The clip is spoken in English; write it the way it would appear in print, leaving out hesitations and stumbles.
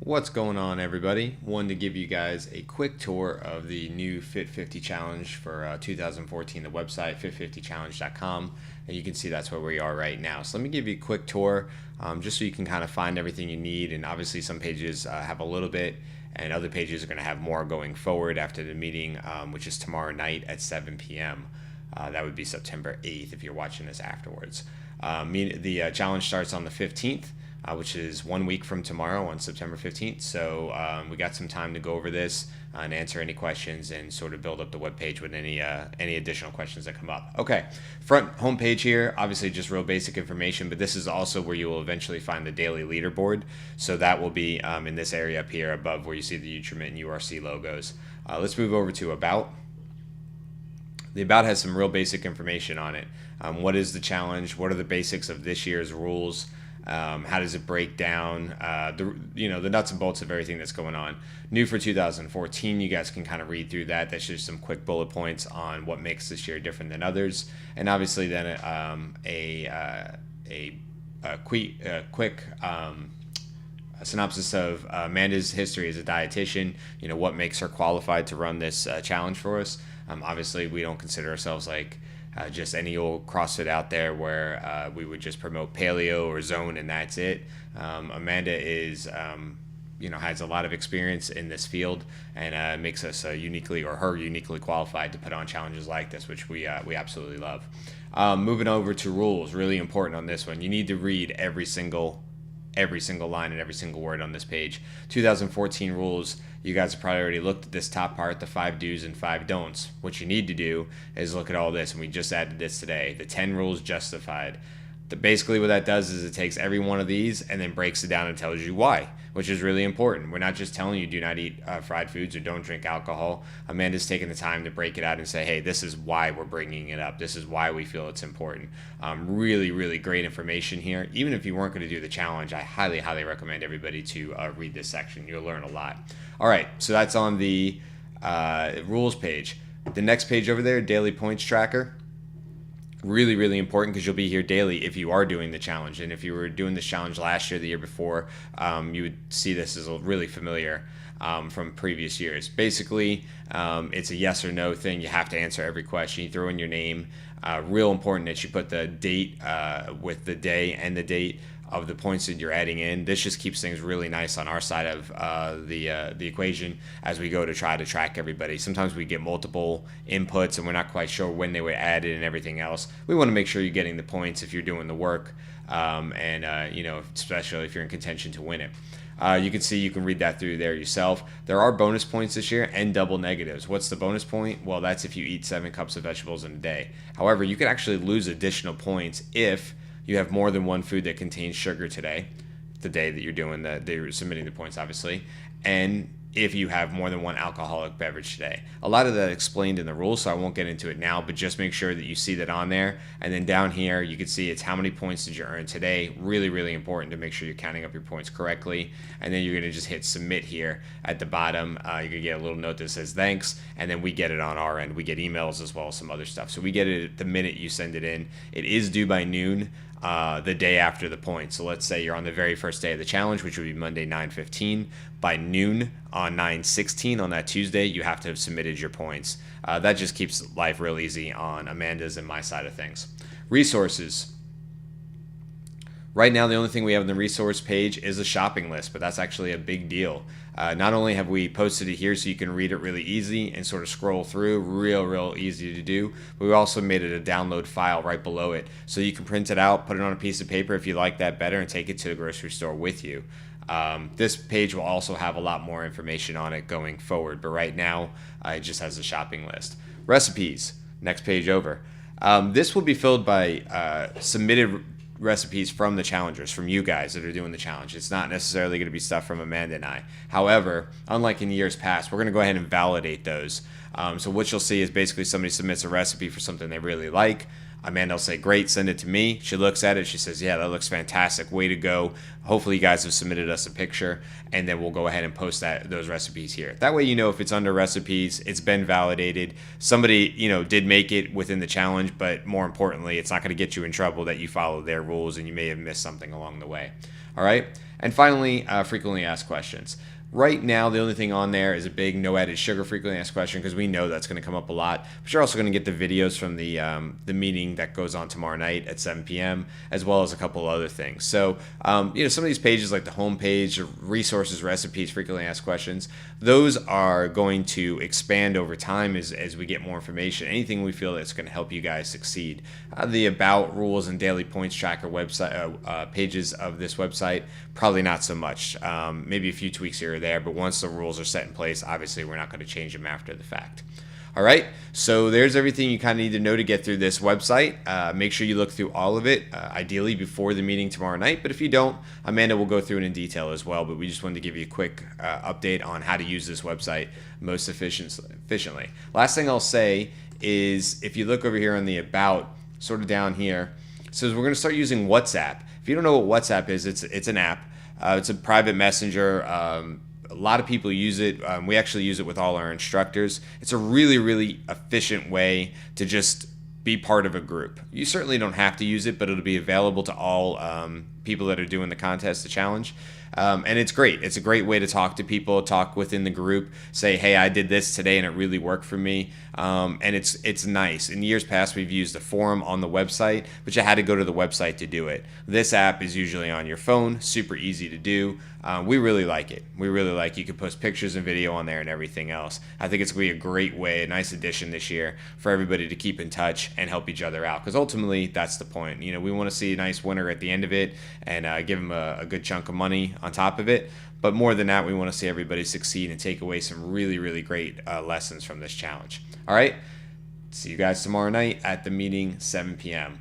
What's going on, everybody? Wanted to give you guys a quick tour of the new Fit 50 Challenge for 2014, the website fit50challenge.com, and you can see that's where we are right now. So let me give you a quick tour just so you can kind of find everything you need, and obviously some pages have a little bit, and other pages are going to have more going forward after the meeting, which is tomorrow night at 7 p.m. That would be September 8th if you're watching this afterwards. The challenge starts on the 15th. Which is 1 week from tomorrow on September 15th. So we got some time to go over this and answer any questions and sort of build up the web page with any additional questions that come up. Okay, front homepage here, obviously just real basic information, but this is also where you will eventually find the daily leaderboard. So that will be in this area up here above where you see the Nutriment and URC logos. Let's move over to About. The About has some real basic information on it. What is the challenge? What are the basics of this year's rules? How does it break down? The nuts and bolts of everything that's going on. New for 2014, you guys can kind of read through that. That's just some quick bullet points on what makes this year different than others, and obviously then a quick synopsis of Amanda's history as a dietitian. What makes her qualified to run this challenge for us. Obviously, we don't consider ourselves like just any old CrossFit out there where we would just promote paleo or zone and that's it. Amanda is, has a lot of experience in this field and makes us uniquely qualified to put on challenges like this, which we absolutely love. Moving over to rules, really important on this one. You need to read every single line and every single word on this page. 2014 rules, you guys have probably already looked at this top part, the 5 do's and 5 don'ts. What you need to do is look at all this, and we just added this today, the 10 rules justified. Basically what that does is it takes every one of these and then breaks it down and tells you why, which is really important. We're not just telling you do not eat fried foods or don't drink alcohol. Amanda's taking the time to break it out and say, hey, this is why we're bringing it up. This is why we feel it's important. Really, really great information here. Even if you weren't going to do the challenge, I highly, highly recommend everybody to read this section. You'll learn a lot. All right, so that's on the rules page. The next page over there, daily points tracker. Really, really important because you'll be here daily if you are doing the challenge. And if you were doing this challenge last year, the year before, you would see this as really familiar from previous years. Basically, it's a yes or no thing. You have to answer every question. You throw in your name. Real important that you put the date with the day and the date of the points that you're adding in. This just keeps things really nice on our side of the equation as we go to try to track everybody. Sometimes we get multiple inputs and we're not quite sure when they were added and everything else. We want to make sure you're getting the points if you're doing the work, especially if you're in contention to win it. You can see, you can read that through there yourself. There are bonus points this year and double negatives. What's the bonus point? Well, that's if you eat 7 cups of vegetables in a day. However, you can actually lose additional points if you have more than one food that contains sugar today, the day that you're submitting the points, obviously, and if you have more than one alcoholic beverage today. A lot of that explained in the rules, so I won't get into it now, but just make sure that you see that on there. And then down here, you can see it's how many points did you earn today. Really, really important to make sure you're counting up your points correctly. And then you're going to just hit submit here at the bottom. You're going to get a little note that says thanks, and then we get it on our end. We get emails as well as some other stuff. So we get it the minute you send it in. It is due by noon. The day after the point. So let's say you're on the very first day of the challenge, which would be Monday 9:15. By noon on 9:16 on that Tuesday, you have to have submitted your points. That just keeps life real easy on Amanda's and my side of things. Resources. Right now, the only thing we have on the resource page is a shopping list, but that's actually a big deal. Not only have we posted it here so you can read it really easy and sort of scroll through, real easy to do, but we also made it a download file right below it. So you can print it out, put it on a piece of paper if you like that better, and take it to the grocery store with you. This page will also have a lot more information on it going forward, but right now it just has a shopping list. Recipes, next page over. This will be filled by submitted recipes from the challengers, from you guys that are doing the challenge. It's not necessarily going to be stuff from Amanda and I. However, unlike in years past, we're going to go ahead and validate those. So what you'll see is basically somebody submits a recipe for something they really like. Amanda will say, great, send it to me. She looks at it. She says, yeah, that looks fantastic. Way to go. Hopefully you guys have submitted us a picture, and then we'll go ahead and post those recipes here. That way, if it's under recipes, it's been validated. Somebody, did make it within the challenge, but more importantly, it's not going to get you in trouble that you follow their rules and you may have missed something along the way. All right. And finally, frequently asked questions. Right now, the only thing on there is a big no added sugar frequently asked question, because we know that's going to come up a lot. But you're also going to get the videos from the meeting that goes on tomorrow night at 7 p.m., as well as a couple other things. So, some of these pages like the homepage, resources, recipes, frequently asked questions, those are going to expand over time as we get more information. Anything we feel that's going to help you guys succeed. The about, rules, and daily points tracker website pages of this website, probably not so much. Maybe a few tweaks here or there, but once the rules are set in place, obviously we're not going to change them after the fact. All right, so there's everything you kind of need to know to get through this website. Make sure you look through all of it, ideally before the meeting tomorrow night. But if you don't, Amanda will go through it in detail as well. But we just wanted to give you a quick update on how to use this website most efficiently. Last thing I'll say is, if you look over here on the About, sort of down here, it says we're going to start using WhatsApp. If you don't know what WhatsApp is, it's an app. It's a private messenger. A lot of people use it. We actually use it with all our instructors. It's a really, really efficient way to just be part of a group. You certainly don't have to use it, but it'll be available to all people that are doing the contest, the challenge. And it's great. It's a great way to talk to people, talk within the group, say, hey, I did this today and it really worked for me. And it's nice. In years past, we've used a forum on the website, but you had to go to the website to do it. This app is usually on your phone, super easy to do. We really like it. You can post pictures and video on there and everything else. I think it's going to be a great way, a nice addition this year for everybody to keep in touch and help each other out, because ultimately that's the point. We want to see a nice winner at the end of it and give them a good chunk of money on top of it. But more than that, we want to see everybody succeed and take away some really, really great lessons from this challenge. All right. See you guys tomorrow night at the meeting, 7 p.m.